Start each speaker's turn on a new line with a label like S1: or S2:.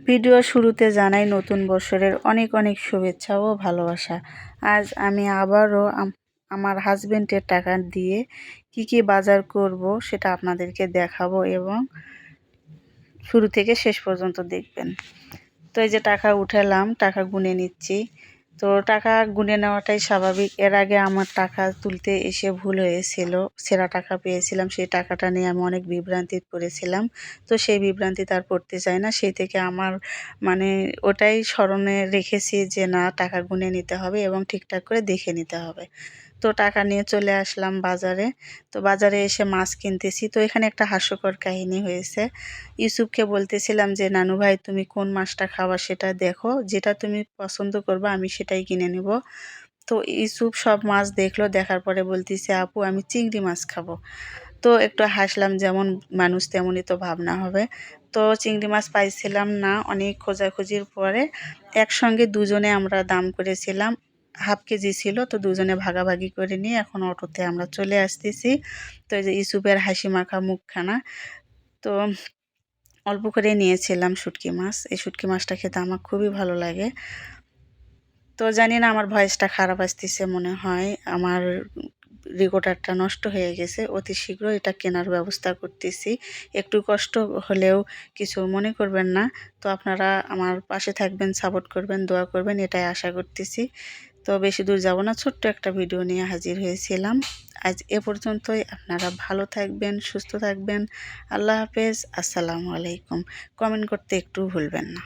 S1: Video শুরুতে জানাই নতুন বছরের অনেক অনেক শুভেচ্ছা ও ভালোবাসা। আজ আমি আবারও আমার হাজবেন্ডের টাকা দিয়ে কি বাজার করব সেটা আপনাদেরকে দেখাবো এবং শুরু থেকে শেষ পর্যন্ত দেখবেন। তো এই যে টাকা উঠালাম, টাকা গুনে নিচ্ছি। তো টাকা গুনে নেওয়াটাই স্বাভাবিক। এর আগে আমার টাকা তুলতে এসে ভুল হয়েছিল, ছেঁড়া টাকা পেয়েছিলাম। সেই টাকাটা নিয়ে আমি অনেক বিভ্রান্তিতে পড়েছিলাম। তো সেই বিভ্রান্তিতে আর পড়তে চাই না। সেই থেকে আমার মানে ওটাই স্মরণে রেখেছি যে না, টাকা গুনে নিতে হবে এবং ঠিকঠাক করে দেখে নিতে হবে। তো টাকা নিয়ে চলে আসলাম বাজারে। তো বাজারে এসে মাছ কিনতেছি। তো এখানে একটা হাস্যকর কাহিনী হয়েছে। ইউসুফকে বলতেছিলাম যে নানু ভাই, তুমি কোন মাছটা খাবা সেটা দেখো, যেটা তুমি পছন্দ করবে আমি সেটাই কিনে নেব। তো ইউসুফ সব মাছ দেখলো, দেখার পরে বলতেছে আপু আমি চিংড়ি মাছ খাবো। তো একটু হাসলাম, যেমন মানুষ তেমনই তো ভাবনা হবে। তো চিংড়ি মাছ পাইছিলাম না, অনেক খোঁজাখুঁজির পরে একসঙ্গে দুজনে আমরা দাম করেছিলাম। হাফ কেজি ছিল, তো দুজনে ভাগাভাগি করে নিয়ে এখন অটোতে আমরা চলে আসতেছি। তো এই যে ইউসুফের হাসি মাখা মুখখানা। তো অল্প করে নিয়েছিলাম শুটকি মাছ। এই শুটকি মাছটা খেতে আমার খুবই ভালো লাগে। তো জানি না, আমার ভয়েসটা খারাপ আসতেছে মনে হয়, আমার রেকর্ডারটা নষ্ট হয়ে গেছে। অতি শীঘ্র এটা কেনার ব্যবস্থা করতেছি। একটু কষ্ট হলেও কিছু মনে করবেন না। তো আপনারা আমার পাশে থাকবেন, সাপোর্ট করবেন, দোয়া করবেন, এটাই আশা করতেছি। তো বেশি দূর যাব না, ছোট্ট একটা ভিডিও নিয়ে হাজির হয়েছিলাম। আজ এ পর্যন্তই। আপনারা ভালো থাকবেন, সুস্থ থাকবেন। আল্লাহ হাফেজ, আসসালামু আলাইকুম। কমেন্ট করতে একটু ভুলবেন না।